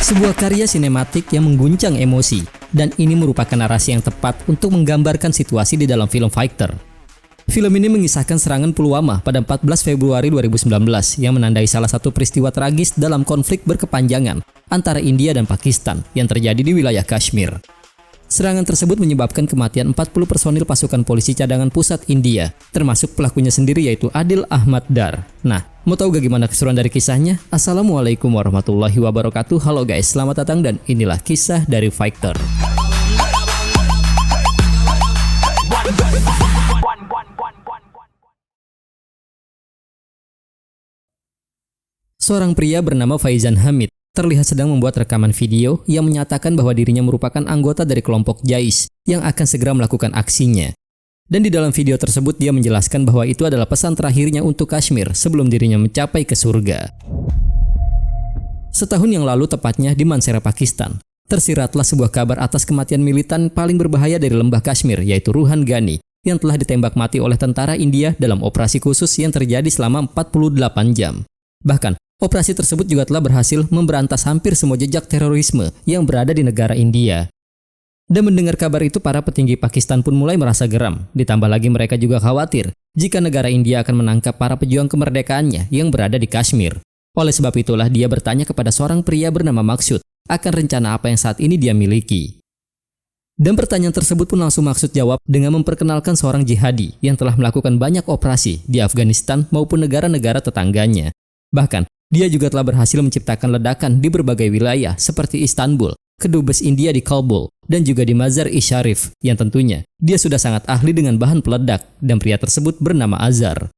Sebuah karya sinematik yang mengguncang emosi, dan ini merupakan narasi yang tepat untuk menggambarkan situasi di dalam film Fighter. Film ini mengisahkan serangan Pulwama pada 14 Februari 2019 yang menandai salah satu peristiwa tragis dalam konflik berkepanjangan antara India dan Pakistan yang terjadi di wilayah Kashmir. Serangan tersebut menyebabkan kematian 40 personil pasukan polisi cadangan pusat India, termasuk pelakunya sendiri yaitu Adil Ahmad Dar. Nah, mau tahu gak gimana keseruan dari kisahnya? Assalamualaikum warahmatullahi wabarakatuh. Halo guys, selamat datang dan inilah kisah dari Fighter. Seorang pria bernama Faizan Hamid terlihat sedang membuat rekaman video yang menyatakan bahwa dirinya merupakan anggota dari kelompok Jais yang akan segera melakukan aksinya. Dan di dalam video tersebut dia menjelaskan bahwa itu adalah pesan terakhirnya untuk Kashmir sebelum dirinya mencapai ke surga. Setahun yang lalu tepatnya di Mansehra, Pakistan, tersiratlah sebuah kabar atas kematian militan paling berbahaya dari lembah Kashmir yaitu Ruhan Ghani yang telah ditembak mati oleh tentara India dalam operasi khusus yang terjadi selama 48 jam. Bahkan, operasi tersebut juga telah berhasil memberantas hampir semua jejak terorisme yang berada di negara India. Dan mendengar kabar itu, para petinggi Pakistan pun mulai merasa geram. Ditambah lagi mereka juga khawatir jika negara India akan menangkap para pejuang kemerdekaannya yang berada di Kashmir. Oleh sebab itulah dia bertanya kepada seorang pria bernama Maksud akan rencana apa yang saat ini dia miliki. Dan pertanyaan tersebut pun langsung Maksud jawab dengan memperkenalkan seorang jihadi yang telah melakukan banyak operasi di Afghanistan maupun negara-negara tetangganya. Bahkan, dia juga telah berhasil menciptakan ledakan di berbagai wilayah seperti Istanbul, kedubes India di Kabul, dan juga di Mazar-i-Sharif yang tentunya dia sudah sangat ahli dengan bahan peledak dan pria tersebut bernama Azhar.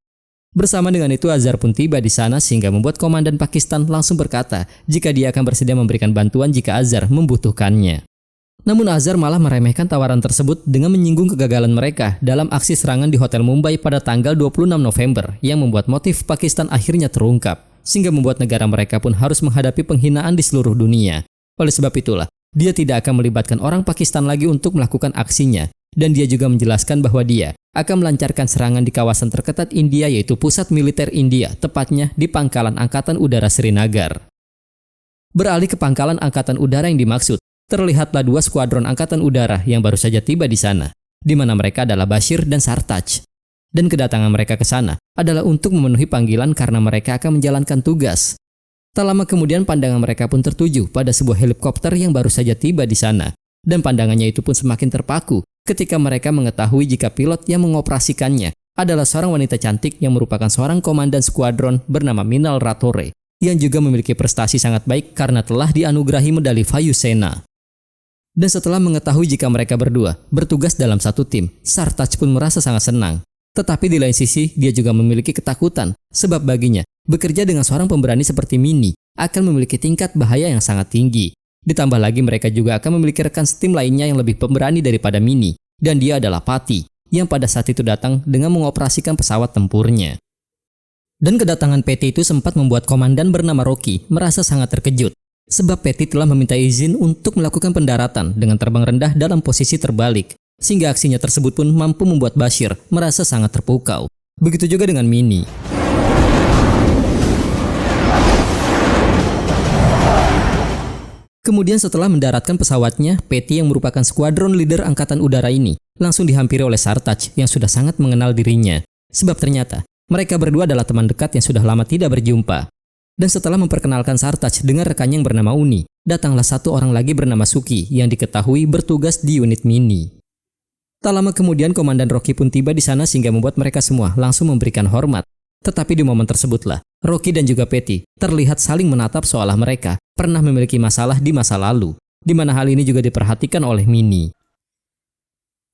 Bersama dengan itu Azhar pun tiba di sana sehingga membuat komandan Pakistan langsung berkata jika dia akan bersedia memberikan bantuan jika Azhar membutuhkannya. Namun Azhar malah meremehkan tawaran tersebut dengan menyinggung kegagalan mereka dalam aksi serangan di Hotel Mumbai pada tanggal 26 November yang membuat motif Pakistan akhirnya terungkap, sehingga membuat negara mereka pun harus menghadapi penghinaan di seluruh dunia. Oleh sebab itulah, dia tidak akan melibatkan orang Pakistan lagi untuk melakukan aksinya, dan dia juga menjelaskan bahwa dia akan melancarkan serangan di kawasan terketat India yaitu pusat militer India, tepatnya di Pangkalan Angkatan Udara Srinagar. Beralih ke Pangkalan Angkatan Udara yang dimaksud, terlihatlah dua skuadron angkatan udara yang baru saja tiba di sana, di mana mereka adalah Bashir dan Sartaj. Dan kedatangan mereka ke sana adalah untuk memenuhi panggilan karena mereka akan menjalankan tugas. Tak lama kemudian pandangan mereka pun tertuju pada sebuah helikopter yang baru saja tiba di sana. Dan pandangannya itu pun semakin terpaku ketika mereka mengetahui jika pilot yang mengoperasikannya adalah seorang wanita cantik yang merupakan seorang komandan skuadron bernama Minal Ratore, yang juga memiliki prestasi sangat baik karena telah dianugerahi medali Vayusena. Dan setelah mengetahui jika mereka berdua bertugas dalam satu tim, Sartaj pun merasa sangat senang. Tetapi di lain sisi, dia juga memiliki ketakutan, sebab baginya, bekerja dengan seorang pemberani seperti Mini akan memiliki tingkat bahaya yang sangat tinggi. Ditambah lagi mereka juga akan memiliki rekan setim lainnya yang lebih pemberani daripada Mini, dan dia adalah Pati, yang pada saat itu datang dengan mengoperasikan pesawat tempurnya. Dan kedatangan Patty itu sempat membuat komandan bernama Rocky merasa sangat terkejut. Sebab Patty telah meminta izin untuk melakukan pendaratan dengan terbang rendah dalam posisi terbalik, sehingga aksinya tersebut pun mampu membuat Bashir merasa sangat terpukau. Begitu juga dengan Mini. Kemudian setelah mendaratkan pesawatnya, Patty yang merupakan skuadron leader angkatan udara ini langsung dihampiri oleh Sartaj yang sudah sangat mengenal dirinya. Sebab ternyata mereka berdua adalah teman dekat yang sudah lama tidak berjumpa. Dan setelah memperkenalkan Sartaj dengan rekannya yang bernama Uni, datanglah satu orang lagi bernama Suki yang diketahui bertugas di unit Mini. Tak lama kemudian Komandan Rocky pun tiba di sana sehingga membuat mereka semua langsung memberikan hormat. Tetapi di momen tersebutlah, Rocky dan juga Patty terlihat saling menatap seolah mereka pernah memiliki masalah di masa lalu, di mana hal ini juga diperhatikan oleh Mini.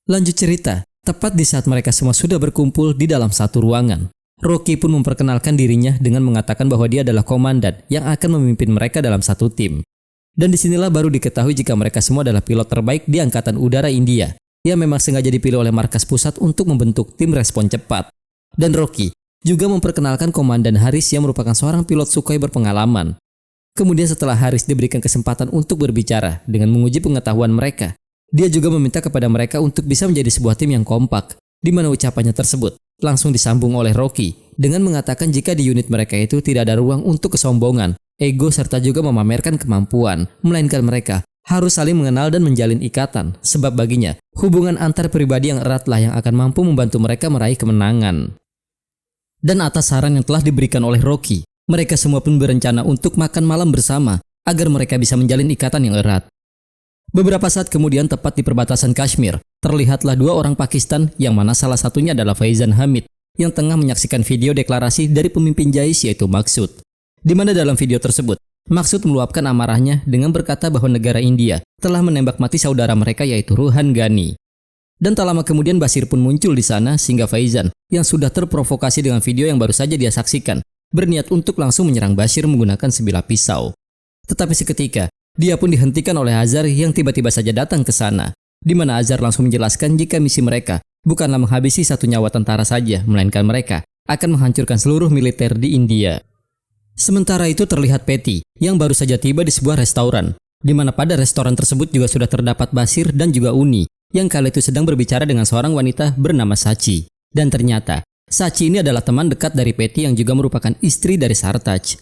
Lanjut cerita, tepat di saat mereka semua sudah berkumpul di dalam satu ruangan, Rocky pun memperkenalkan dirinya dengan mengatakan bahwa dia adalah komandan yang akan memimpin mereka dalam satu tim. Dan disinilah baru diketahui jika mereka semua adalah pilot terbaik di Angkatan Udara India, yang memang sengaja dipilih oleh markas pusat untuk membentuk tim respon cepat. Dan Rocky juga memperkenalkan Komandan Haris yang merupakan seorang pilot Sukhoi berpengalaman. Kemudian setelah Haris diberikan kesempatan untuk berbicara dengan menguji pengetahuan mereka, dia juga meminta kepada mereka untuk bisa menjadi sebuah tim yang kompak, di mana ucapannya tersebut langsung disambung oleh Rocky dengan mengatakan jika di unit mereka itu tidak ada ruang untuk kesombongan ego serta juga memamerkan kemampuan, melainkan mereka harus saling mengenal dan menjalin ikatan, sebab baginya hubungan antar pribadi yang eratlah yang akan mampu membantu mereka meraih kemenangan. Dan atas saran yang telah diberikan oleh Rocky, mereka semua pun berencana untuk makan malam bersama agar mereka bisa menjalin ikatan yang erat. Beberapa saat kemudian, tepat di perbatasan Kashmir, terlihatlah dua orang Pakistan yang mana salah satunya adalah Faizan Hamid yang tengah menyaksikan video deklarasi dari pemimpin Jaish yaitu Maksud. Di mana dalam video tersebut, Maksud meluapkan amarahnya dengan berkata bahwa negara India telah menembak mati saudara mereka yaitu Ruhan Ghani. Dan tak lama kemudian Bashir pun muncul di sana sehingga Faizan yang sudah terprovokasi dengan video yang baru saja dia saksikan berniat untuk langsung menyerang Bashir menggunakan sebilah pisau. Tetapi seketika, dia pun dihentikan oleh Azhar yang tiba-tiba saja datang ke sana, di mana Azhar langsung menjelaskan jika misi mereka bukanlah menghabisi satu nyawa tentara saja, melainkan mereka akan menghancurkan seluruh militer di India. Sementara itu terlihat Patty yang baru saja tiba di sebuah restoran, di mana pada restoran tersebut juga sudah terdapat Bashir dan juga Uni, yang kala itu sedang berbicara dengan seorang wanita bernama Sachi. Dan ternyata, Sachi ini adalah teman dekat dari Patty yang juga merupakan istri dari Sartaj.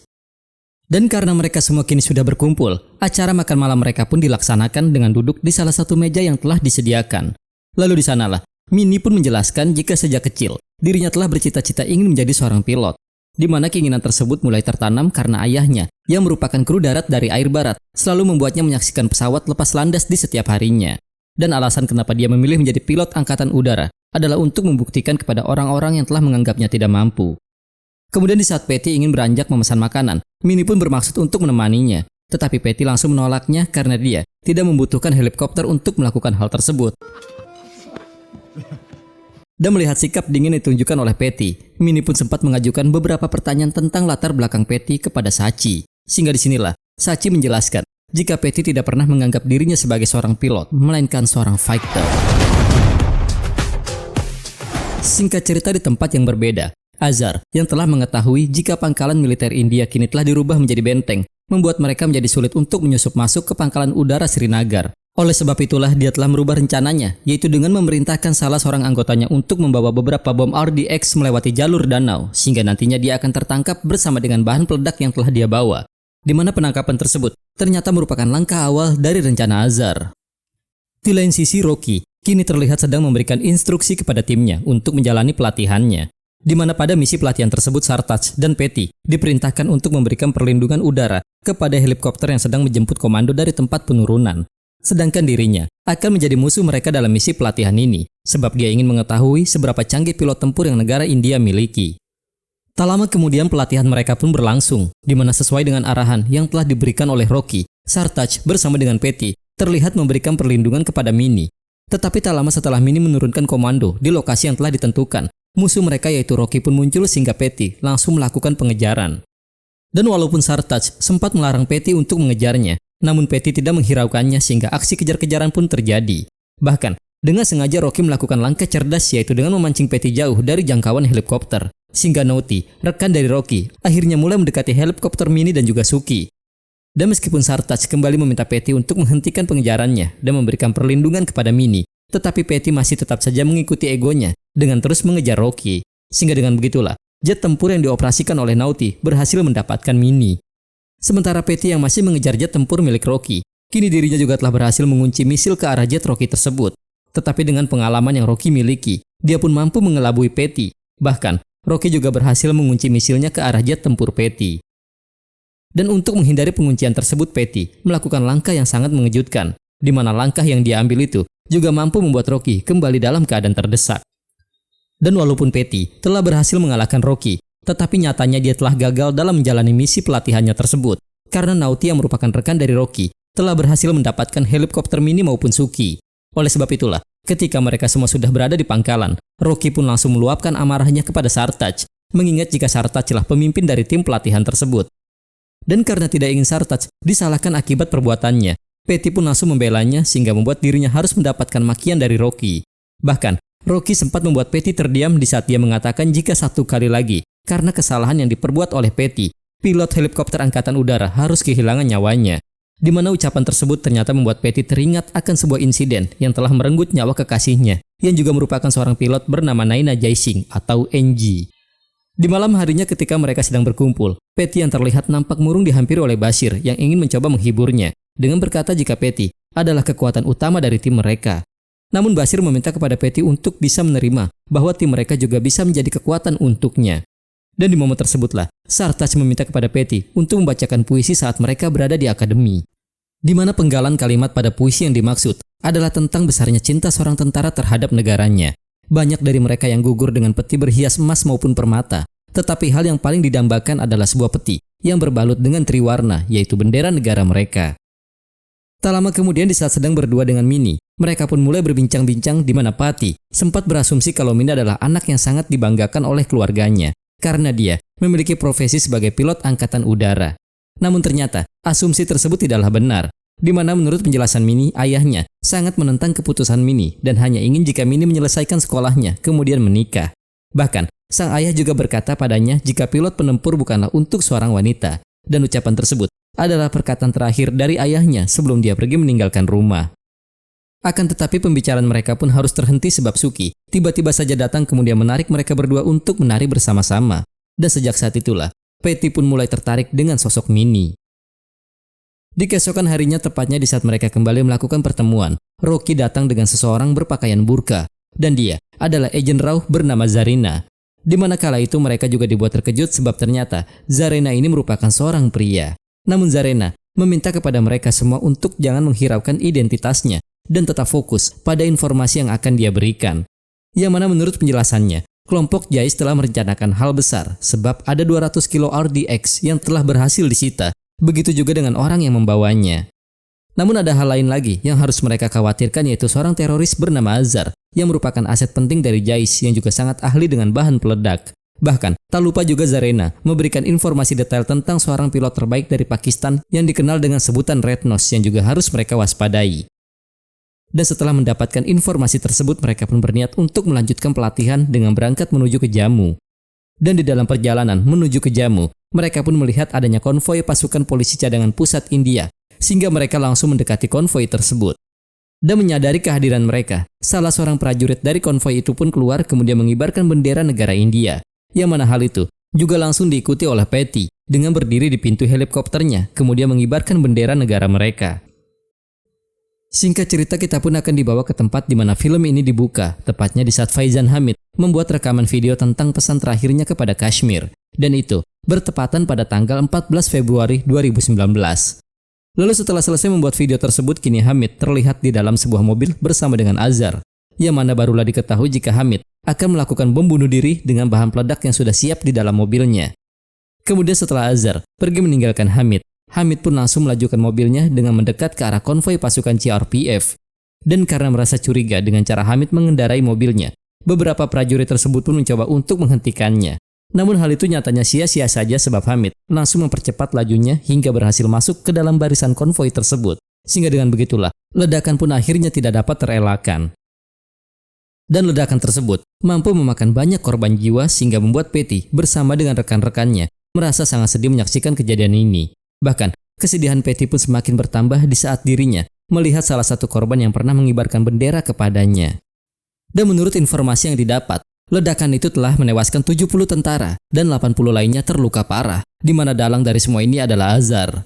Dan karena mereka semua kini sudah berkumpul, acara makan malam mereka pun dilaksanakan dengan duduk di salah satu meja yang telah disediakan. Lalu di sanalah, Minnie pun menjelaskan jika sejak kecil, dirinya telah bercita-cita ingin menjadi seorang pilot, di mana keinginan tersebut mulai tertanam karena ayahnya, yang merupakan kru darat dari Air Barat, selalu membuatnya menyaksikan pesawat lepas landas di setiap harinya. Dan alasan kenapa dia memilih menjadi pilot angkatan udara adalah untuk membuktikan kepada orang-orang yang telah menganggapnya tidak mampu. Kemudian di saat Patty ingin beranjak memesan makanan, Minnie pun bermaksud untuk menemaninya. Tetapi Patty langsung menolaknya karena dia tidak membutuhkan helikopter untuk melakukan hal tersebut. Dan melihat sikap dingin yang ditunjukkan oleh Patty, Minnie pun sempat mengajukan beberapa pertanyaan tentang latar belakang Patty kepada Sachi. Sehingga disinilah, Sachi menjelaskan jika Patty tidak pernah menganggap dirinya sebagai seorang pilot, melainkan seorang fighter. Singkat cerita, di tempat yang berbeda, Azhar yang telah mengetahui jika pangkalan militer India kini telah dirubah menjadi benteng, membuat mereka menjadi sulit untuk menyusup masuk ke pangkalan udara Srinagar. Oleh sebab itulah dia telah merubah rencananya, yaitu dengan memerintahkan salah seorang anggotanya untuk membawa beberapa bom RDX melewati jalur danau, sehingga nantinya dia akan tertangkap bersama dengan bahan peledak yang telah dia bawa. Di mana penangkapan tersebut ternyata merupakan langkah awal dari rencana Azhar. Di lain sisi, Rocky kini terlihat sedang memberikan instruksi kepada timnya untuk menjalani pelatihannya. Di mana pada misi pelatihan tersebut Sartaj dan Patty diperintahkan untuk memberikan perlindungan udara kepada helikopter yang sedang menjemput komando dari tempat penurunan. Sedangkan dirinya akan menjadi musuh mereka dalam misi pelatihan ini, sebab dia ingin mengetahui seberapa canggih pilot tempur yang negara India miliki. Tak lama kemudian pelatihan mereka pun berlangsung, di mana sesuai dengan arahan yang telah diberikan oleh Rocky, Sartaj bersama dengan Patty terlihat memberikan perlindungan kepada Minnie. Tetapi tak lama setelah Minnie menurunkan komando di lokasi yang telah ditentukan, musuh mereka yaitu Rocky pun muncul sehingga Patty langsung melakukan pengejaran. Dan walaupun Sartaj sempat melarang Patty untuk mengejarnya, namun Patty tidak menghiraukannya sehingga aksi kejar-kejaran pun terjadi. Bahkan, dengan sengaja Rocky melakukan langkah cerdas yaitu dengan memancing Patty jauh dari jangkauan helikopter. Sehingga Naughty, rekan dari Rocky, akhirnya mulai mendekati helikopter Minnie dan juga Suki. Dan meskipun Sartaj kembali meminta Patty untuk menghentikan pengejarannya dan memberikan perlindungan kepada Minnie, tetapi Patty masih tetap saja mengikuti egonya dengan terus mengejar Rocky. Sehingga dengan begitulah, jet tempur yang dioperasikan oleh Naughty berhasil mendapatkan Minnie. Sementara Patty yang masih mengejar jet tempur milik Rocky, kini dirinya juga telah berhasil mengunci misil ke arah jet Rocky tersebut. Tetapi dengan pengalaman yang Rocky miliki, dia pun mampu mengelabui Patty. Bahkan, Rocky juga berhasil mengunci misilnya ke arah jet tempur Patty. Dan untuk menghindari penguncian tersebut, Patty melakukan langkah yang sangat mengejutkan, di mana langkah yang dia ambil itu juga mampu membuat Rocky kembali dalam keadaan terdesak. Dan walaupun Patty telah berhasil mengalahkan Rocky, tetapi nyatanya dia telah gagal dalam menjalani misi pelatihannya tersebut, karena Naughty yang merupakan rekan dari Rocky telah berhasil mendapatkan helikopter Minnie maupun Suki. Oleh sebab itulah, ketika mereka semua sudah berada di pangkalan, Rocky pun langsung meluapkan amarahnya kepada Sartaj, mengingat jika Sartaj adalah pemimpin dari tim pelatihan tersebut. Dan karena tidak ingin Sartaj disalahkan akibat perbuatannya, Patty pun langsung membelanya sehingga membuat dirinya harus mendapatkan makian dari Rocky. Bahkan, Rocky sempat membuat Patty terdiam di saat dia mengatakan jika satu kali lagi, karena kesalahan yang diperbuat oleh Patty, pilot helikopter angkatan udara harus kehilangan nyawanya. Di mana ucapan tersebut ternyata membuat Patty teringat akan sebuah insiden yang telah merenggut nyawa kekasihnya, yang juga merupakan seorang pilot bernama Naina Jaising atau NG. Di malam harinya ketika mereka sedang berkumpul, Patty yang terlihat nampak murung dihampiri oleh Bashir yang ingin mencoba menghiburnya dengan berkata jika Patty adalah kekuatan utama dari tim mereka. Namun Bashir meminta kepada Patty untuk bisa menerima bahwa tim mereka juga bisa menjadi kekuatan untuknya. Dan di momen tersebutlah, Sartaj meminta kepada Patty untuk membacakan puisi saat mereka berada di akademi. Di mana penggalan kalimat pada puisi yang dimaksud adalah tentang besarnya cinta seorang tentara terhadap negaranya. Banyak dari mereka yang gugur dengan peti berhias emas maupun permata, tetapi hal yang paling didambakan adalah sebuah peti yang berbalut dengan triwarna, yaitu bendera negara mereka. Tak lama kemudian di saat sedang berdua dengan Minnie, mereka pun mulai berbincang-bincang di mana Patty sempat berasumsi kalau Minnie adalah anak yang sangat dibanggakan oleh keluarganya, karena dia memiliki profesi sebagai pilot angkatan udara. Namun ternyata, asumsi tersebut tidaklah benar, di mana menurut penjelasan Minnie, ayahnya sangat menentang keputusan Minnie dan hanya ingin jika Minnie menyelesaikan sekolahnya kemudian menikah. Bahkan, sang ayah juga berkata padanya jika pilot penempur bukanlah untuk seorang wanita, dan ucapan tersebut adalah perkataan terakhir dari ayahnya sebelum dia pergi meninggalkan rumah. Akan tetapi pembicaraan mereka pun harus terhenti sebab Suki tiba-tiba saja datang kemudian menarik mereka berdua untuk menari bersama-sama. Dan sejak saat itulah, Patty pun mulai tertarik dengan sosok Minnie. Di keesokan harinya, tepatnya di saat mereka kembali melakukan pertemuan, Rocky datang dengan seseorang berpakaian burka, dan dia adalah agen Rauh bernama Zarina. Di mana kala itu mereka juga dibuat terkejut sebab ternyata Zarina ini merupakan seorang pria. Namun Zarina meminta kepada mereka semua untuk jangan menghiraukan identitasnya dan tetap fokus pada informasi yang akan dia berikan. Yang mana menurut penjelasannya, kelompok Jais telah merencanakan hal besar sebab ada 200 kilo RDX yang telah berhasil disita. Begitu juga dengan orang yang membawanya. Namun ada hal lain lagi yang harus mereka khawatirkan, yaitu seorang teroris bernama Azhar yang merupakan aset penting dari Jais yang juga sangat ahli dengan bahan peledak. Bahkan, tak lupa juga Zarina memberikan informasi detail tentang seorang pilot terbaik dari Pakistan yang dikenal dengan sebutan Red Nose yang juga harus mereka waspadai. Dan setelah mendapatkan informasi tersebut, mereka pun berniat untuk melanjutkan pelatihan dengan berangkat menuju ke Jammu. Dan di dalam perjalanan menuju ke Jammu, mereka pun melihat adanya konvoi pasukan polisi cadangan pusat India, sehingga mereka langsung mendekati konvoi tersebut. Dan menyadari kehadiran mereka, salah seorang prajurit dari konvoi itu pun keluar kemudian mengibarkan bendera negara India, yang mana hal itu juga langsung diikuti oleh Patty dengan berdiri di pintu helikopternya kemudian mengibarkan bendera negara mereka. Singkat cerita, kita pun akan dibawa ke tempat di mana film ini dibuka, tepatnya di saat Faizan Hamid membuat rekaman video tentang pesan terakhirnya kepada Kashmir, dan itu bertepatan pada tanggal 14 Februari 2019. Lalu setelah selesai membuat video tersebut, kini Hamid terlihat di dalam sebuah mobil bersama dengan Azhar, yang mana barulah diketahui jika Hamid akan melakukan bom bunuh diri dengan bahan peledak yang sudah siap di dalam mobilnya. Kemudian setelah Azhar pergi meninggalkan Hamid, Hamid pun langsung melajukan mobilnya dengan mendekat ke arah konvoi pasukan CRPF. Dan karena merasa curiga dengan cara Hamid mengendarai mobilnya, beberapa prajurit tersebut pun mencoba untuk menghentikannya. Namun hal itu nyatanya sia-sia saja sebab Hamid langsung mempercepat lajunya hingga berhasil masuk ke dalam barisan konvoi tersebut. Sehingga dengan begitulah, ledakan pun akhirnya tidak dapat terelakkan. Dan ledakan tersebut mampu memakan banyak korban jiwa sehingga membuat Patty bersama dengan rekan-rekannya merasa sangat sedih menyaksikan kejadian ini. Bahkan, kesedihan Patty pun semakin bertambah di saat dirinya melihat salah satu korban yang pernah mengibarkan bendera kepadanya. Dan menurut informasi yang didapat, ledakan itu telah menewaskan 70 tentara dan 80 lainnya terluka parah, di mana dalang dari semua ini adalah Azhar.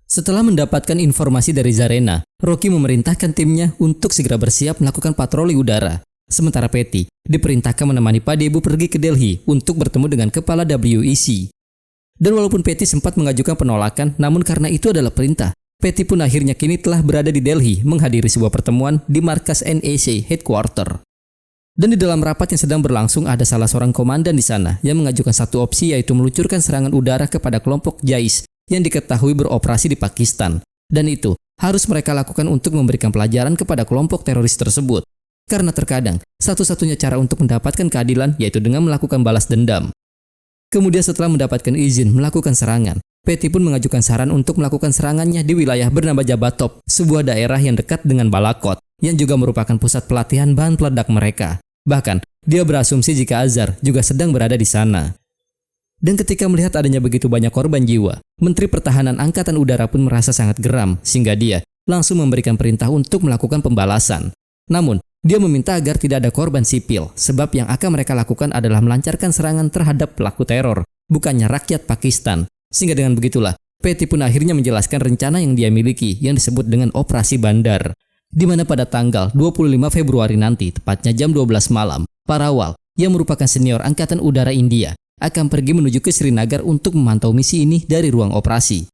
Setelah mendapatkan informasi dari Zarina, Rocky memerintahkan timnya untuk segera bersiap melakukan patroli udara. Sementara Patty diperintahkan menemani Padebu pergi ke Delhi untuk bertemu dengan kepala WEC. Dan walaupun Patty sempat mengajukan penolakan, namun karena itu adalah perintah, Patty pun akhirnya kini telah berada di Delhi menghadiri sebuah pertemuan di markas NAC Headquarter. Dan di dalam rapat yang sedang berlangsung ada salah seorang komandan di sana yang mengajukan satu opsi, yaitu meluncurkan serangan udara kepada kelompok Jais yang diketahui beroperasi di Pakistan. Dan itu harus mereka lakukan untuk memberikan pelajaran kepada kelompok teroris tersebut. Karena terkadang satu-satunya cara untuk mendapatkan keadilan yaitu dengan melakukan balas dendam. Kemudian setelah mendapatkan izin melakukan serangan, Patty pun mengajukan saran untuk melakukan serangannya di wilayah bernama Jabatop, sebuah daerah yang dekat dengan Balakot, yang juga merupakan pusat pelatihan bahan peledak mereka. Bahkan, dia berasumsi jika Azhar juga sedang berada di sana. Dan ketika melihat adanya begitu banyak korban jiwa, Menteri Pertahanan Angkatan Udara pun merasa sangat geram, sehingga dia langsung memberikan perintah untuk melakukan pembalasan. Namun, Dia meminta agar tidak ada korban sipil, sebab yang akan mereka lakukan adalah melancarkan serangan terhadap pelaku teror, bukannya rakyat Pakistan. Sehingga dengan begitulah, Petty pun akhirnya menjelaskan rencana yang dia miliki yang disebut dengan Operasi Bandar. Di mana pada tanggal 25 Februari nanti, tepatnya jam 12 malam, Parawal, yang merupakan senior Angkatan Udara India, akan pergi menuju ke Srinagar untuk memantau misi ini dari ruang operasi.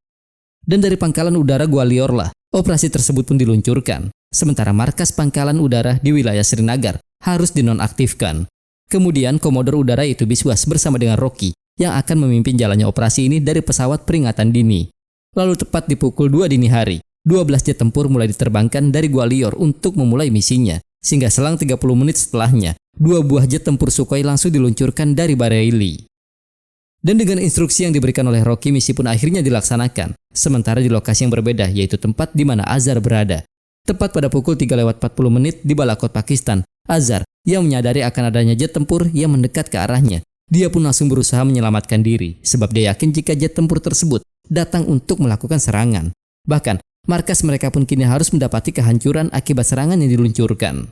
Dan dari Pangkalan Udara Gwalior lah, operasi tersebut pun diluncurkan. Sementara markas Pangkalan Udara di wilayah Srinagar harus dinonaktifkan. Kemudian Komodor Udara itu Biswas bersama dengan Rocky yang akan memimpin jalannya operasi ini dari pesawat peringatan dini. Lalu tepat di pukul 2 dini hari, 12 jet tempur mulai diterbangkan dari Gwalior untuk memulai misinya. Sehingga selang 30 menit setelahnya, 2 buah jet tempur Sukhoi langsung diluncurkan dari Bareilly. Dan dengan instruksi yang diberikan oleh Rocky, misi pun akhirnya dilaksanakan. Sementara di lokasi yang berbeda, yaitu tempat di mana Azhar berada. Tepat pada pukul 3:40 di Balakot, Pakistan, Azhar yang menyadari akan adanya jet tempur yang mendekat ke arahnya. Dia pun langsung berusaha menyelamatkan diri, sebab dia yakin jika jet tempur tersebut datang untuk melakukan serangan. Bahkan, markas mereka pun kini harus mendapati kehancuran akibat serangan yang diluncurkan.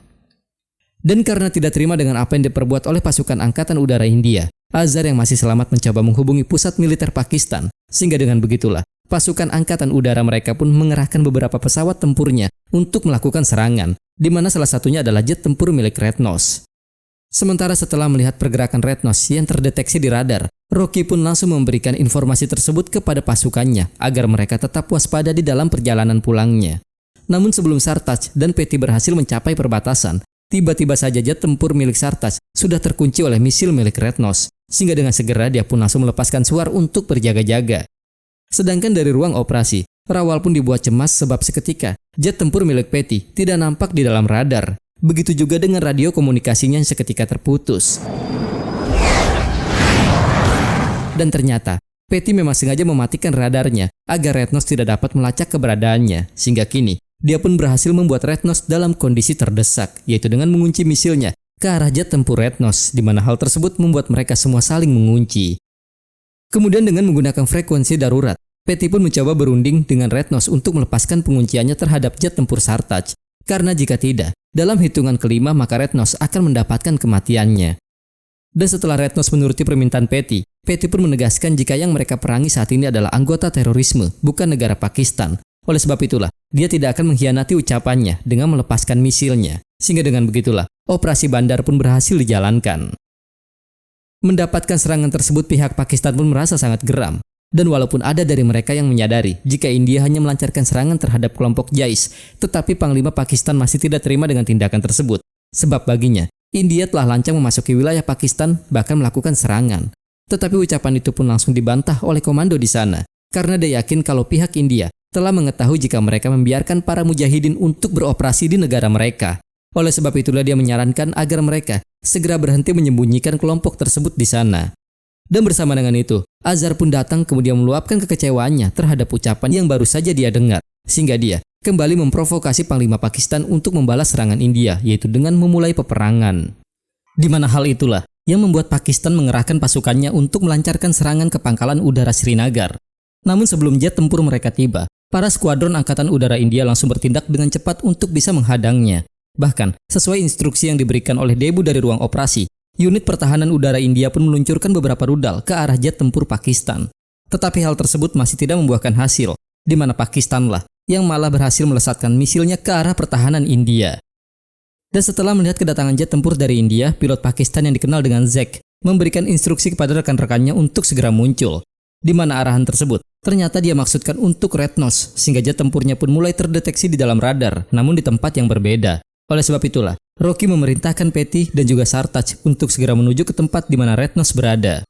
Dan karena tidak terima dengan apa yang diperbuat oleh pasukan Angkatan Udara India, Azhar yang masih selamat mencoba menghubungi pusat militer Pakistan. Sehingga dengan begitulah, pasukan Angkatan Udara mereka pun mengerahkan beberapa pesawat tempurnya untuk melakukan serangan, di mana salah satunya adalah jet tempur milik Red Nose. Sementara setelah melihat pergerakan Red Nose yang terdeteksi di radar, Rocky pun langsung memberikan informasi tersebut kepada pasukannya agar mereka tetap waspada di dalam perjalanan pulangnya. Namun sebelum Sartaj dan Petty berhasil mencapai perbatasan, tiba-tiba saja jet tempur milik Sartaj sudah terkunci oleh misil milik Red Nose, sehingga dengan segera dia pun langsung melepaskan suar untuk berjaga-jaga. Sedangkan dari ruang operasi, Rawal pun dibuat cemas sebab seketika jet tempur milik Petty tidak nampak di dalam radar. Begitu juga dengan radio komunikasinya yang seketika terputus. Dan ternyata, Petty memang sengaja mematikan radarnya agar Red Nose tidak dapat melacak keberadaannya. Sehingga kini, dia pun berhasil membuat Red Nose dalam kondisi terdesak, yaitu dengan mengunci misilnya ke arah jet tempur Red Nose, di mana hal tersebut membuat mereka semua saling mengunci. Kemudian dengan menggunakan frekuensi darurat, Petty pun mencoba berunding dengan Red Nose untuk melepaskan pengunciannya terhadap jet tempur Sartaj. Karena jika tidak, dalam hitungan kelima maka Red Nose akan mendapatkan kematiannya. Dan setelah Red Nose menuruti permintaan Petty, Petty pun menegaskan jika yang mereka perangi saat ini adalah anggota terorisme, bukan negara Pakistan. Oleh sebab itulah, dia tidak akan mengkhianati ucapannya dengan melepaskan misilnya. Sehingga dengan begitulah, operasi Bandar pun berhasil dijalankan. Mendapatkan serangan tersebut, pihak Pakistan pun merasa sangat geram. Dan walaupun ada dari mereka yang menyadari jika India hanya melancarkan serangan terhadap kelompok Jais, tetapi Panglima Pakistan masih tidak terima dengan tindakan tersebut. Sebab baginya, India telah lancang memasuki wilayah Pakistan bahkan melakukan serangan. Tetapi ucapan itu pun langsung dibantah oleh komando di sana, karena dia yakin kalau pihak India telah mengetahui jika mereka membiarkan para mujahidin untuk beroperasi di negara mereka. Oleh sebab itulah dia menyarankan agar mereka segera berhenti menyembunyikan kelompok tersebut di sana. Dan bersama dengan itu, Azhar pun datang kemudian meluapkan kekecewaannya terhadap ucapan yang baru saja dia dengar. Sehingga dia kembali memprovokasi Panglima Pakistan untuk membalas serangan India, yaitu dengan memulai peperangan. Di mana hal itulah yang membuat Pakistan mengerahkan pasukannya untuk melancarkan serangan ke Pangkalan Udara Srinagar. Namun sebelum jet tempur mereka tiba, para skuadron Angkatan Udara India langsung bertindak dengan cepat untuk bisa menghadangnya. Bahkan, sesuai instruksi yang diberikan oleh Debu dari ruang operasi, unit pertahanan udara India pun meluncurkan beberapa rudal ke arah jet tempur Pakistan. Tetapi hal tersebut masih tidak membuahkan hasil, di mana Pakistanlah yang malah berhasil melesatkan misilnya ke arah pertahanan India. Dan setelah melihat kedatangan jet tempur dari India, pilot Pakistan yang dikenal dengan Zek memberikan instruksi kepada rekan-rekannya untuk segera muncul. Di mana arahan tersebut ternyata dia maksudkan untuk Red Nose, sehingga jet tempurnya pun mulai terdeteksi di dalam radar, namun di tempat yang berbeda. Oleh sebab itulah, Rocky memerintahkan Petty dan juga Sartaj untuk segera menuju ke tempat di mana Red Nose berada.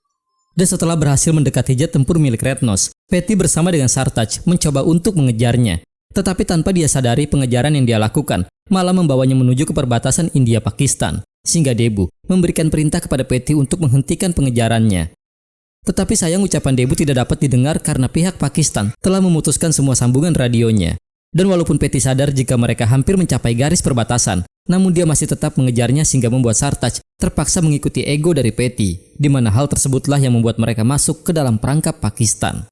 Dan setelah berhasil mendekati jet tempur milik Red Nose, Petty bersama dengan Sartaj mencoba untuk mengejarnya. Tetapi tanpa dia sadari pengejaran yang dia lakukan malah membawanya menuju ke perbatasan India-Pakistan. Sehingga Debu memberikan perintah kepada Petty untuk menghentikan pengejarannya. Tetapi sayang ucapan Debu tidak dapat didengar karena pihak Pakistan telah memutuskan semua sambungan radionya. Dan walaupun Petty sadar jika mereka hampir mencapai garis perbatasan, namun dia masih tetap mengejarnya sehingga membuat Sartaj terpaksa mengikuti ego dari Petty, di mana hal tersebutlah yang membuat mereka masuk ke dalam perangkap Pakistan.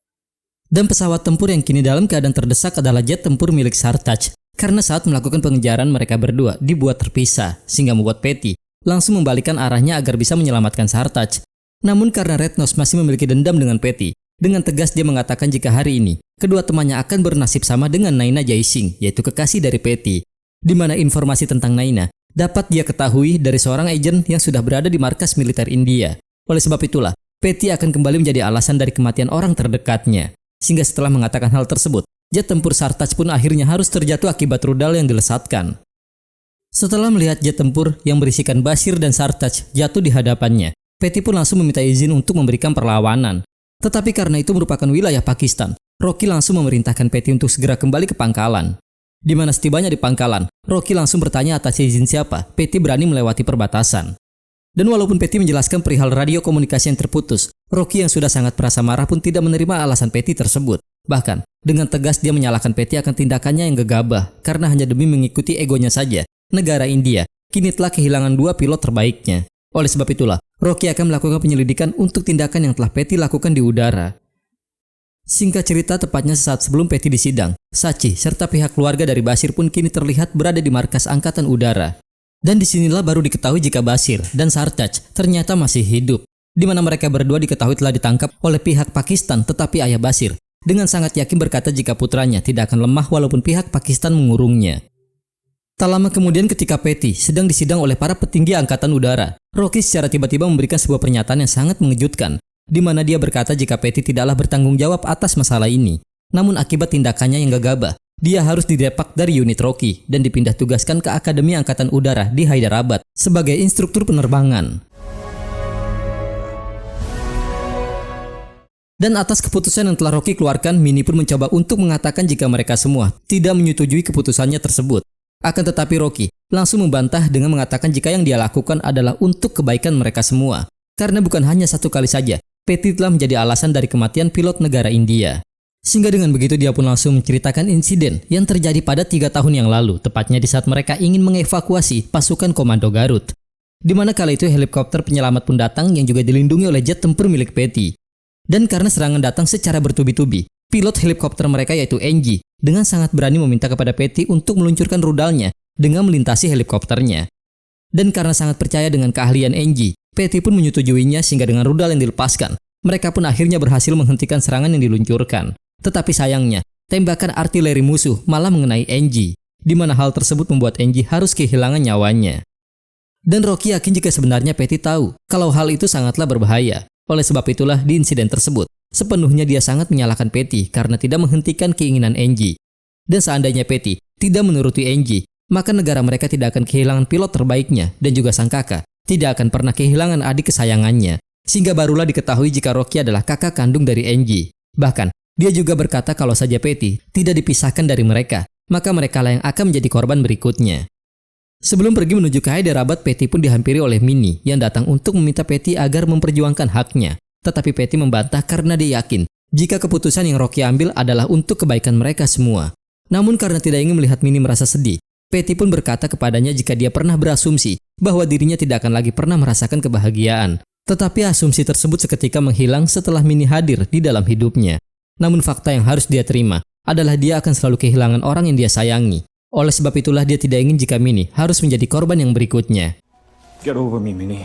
Dan pesawat tempur yang kini dalam keadaan terdesak adalah jet tempur milik Sartaj. Karena saat melakukan pengejaran mereka berdua dibuat terpisah, sehingga membuat Patty langsung membalikkan arahnya agar bisa menyelamatkan Sartaj. Namun karena Red Nose masih memiliki dendam dengan Patty, dengan tegas dia mengatakan jika hari ini kedua temannya akan bernasib sama dengan Naina Jaising, yaitu kekasih dari Patty, di mana informasi tentang Naina dapat dia ketahui dari seorang agen yang sudah berada di markas militer India. Oleh sebab itulah, Patty akan kembali menjadi alasan dari kematian orang terdekatnya. Sehingga setelah mengatakan hal tersebut, jet tempur Sartaj pun akhirnya harus terjatuh akibat rudal yang dilesatkan. Setelah melihat jet tempur yang berisikan Bashir dan Sartaj jatuh di hadapannya, Patty pun langsung meminta izin untuk memberikan perlawanan. Tetapi karena itu merupakan wilayah Pakistan, Rocky langsung memerintahkan Patty untuk segera kembali ke pangkalan. Di mana setibanya di pangkalan, Rocky langsung bertanya atas izin siapa Patty berani melewati perbatasan. Dan walaupun Patty menjelaskan perihal radio komunikasi yang terputus, Rocky yang sudah sangat merasa marah pun tidak menerima alasan Patty tersebut. Bahkan, dengan tegas dia menyalahkan Patty akan tindakannya yang gegabah karena hanya demi mengikuti egonya saja. Negara India kini telah kehilangan 2 pilot terbaiknya. Oleh sebab itulah, Rocky akan melakukan penyelidikan untuk tindakan yang telah Patty lakukan di udara. Singkat cerita, tepatnya sesaat sebelum Patty disidang, Sachi serta pihak keluarga dari Bashir pun kini terlihat berada di markas Angkatan Udara. Dan disinilah baru diketahui jika Bashir dan Sartaj ternyata masih hidup, di mana mereka berdua diketahui telah ditangkap oleh pihak Pakistan, tetapi ayah Bashir dengan sangat yakin berkata jika putranya tidak akan lemah walaupun pihak Pakistan mengurungnya. Tak lama kemudian ketika Patty sedang disidang oleh para petinggi Angkatan Udara, Rocky secara tiba-tiba memberikan sebuah pernyataan yang sangat mengejutkan, di mana dia berkata jika Patty tidaklah bertanggung jawab atas masalah ini. Namun akibat tindakannya yang gegabah, dia harus didepak dari unit Rocky dan dipindah tugaskan ke Akademi Angkatan Udara di Hyderabad sebagai instruktur penerbangan. Dan atas keputusan yang telah Rocky keluarkan, Minnie pun mencoba untuk mengatakan jika mereka semua tidak menyetujui keputusannya tersebut. Akan tetapi Rocky langsung membantah dengan mengatakan jika yang dia lakukan adalah untuk kebaikan mereka semua. Karena bukan hanya satu kali saja, Patty telah menjadi alasan dari kematian pilot negara India. Sehingga dengan begitu dia pun langsung menceritakan insiden yang terjadi pada 3 tahun yang lalu, tepatnya di saat mereka ingin mengevakuasi pasukan komando Garud. Di mana kala itu helikopter penyelamat pun datang yang juga dilindungi oleh jet tempur milik Patty. Dan karena serangan datang secara bertubi-tubi, pilot helikopter mereka yaitu NG dengan sangat berani meminta kepada Patty untuk meluncurkan rudalnya dengan melintasi helikopternya. Dan karena sangat percaya dengan keahlian NG, Patty pun menyetujuinya sehingga dengan rudal yang dilepaskan, mereka pun akhirnya berhasil menghentikan serangan yang diluncurkan. Tetapi sayangnya, tembakan artileri musuh malah mengenai NG, di mana hal tersebut membuat NG harus kehilangan nyawanya. Dan Rocky yakin jika sebenarnya Patty tahu kalau hal itu sangatlah berbahaya. Oleh sebab itulah di insiden tersebut, sepenuhnya dia sangat menyalahkan Patty karena tidak menghentikan keinginan NG. Dan seandainya Patty tidak menuruti NG, maka negara mereka tidak akan kehilangan pilot terbaiknya dan juga sang kakak tidak akan pernah kehilangan adik kesayangannya. Sehingga barulah diketahui jika Rocky adalah kakak kandung dari NG. Bahkan, dia juga berkata kalau saja Patty tidak dipisahkan dari mereka, maka mereka lah yang akan menjadi korban berikutnya. Sebelum pergi menuju ke Hyderabad, Patty pun dihampiri oleh Minnie yang datang untuk meminta Patty agar memperjuangkan haknya. Tetapi Patty membantah karena dia yakin jika keputusan yang Rocky ambil adalah untuk kebaikan mereka semua. Namun karena tidak ingin melihat Minnie merasa sedih, Patty pun berkata kepadanya jika dia pernah berasumsi bahwa dirinya tidak akan lagi pernah merasakan kebahagiaan. Tetapi asumsi tersebut seketika menghilang setelah Minnie hadir di dalam hidupnya. Namun fakta yang harus dia terima adalah dia akan selalu kehilangan orang yang dia sayangi. Oleh sebab itulah dia tidak ingin jika Minnie harus menjadi korban yang berikutnya. Get over me, Minnie.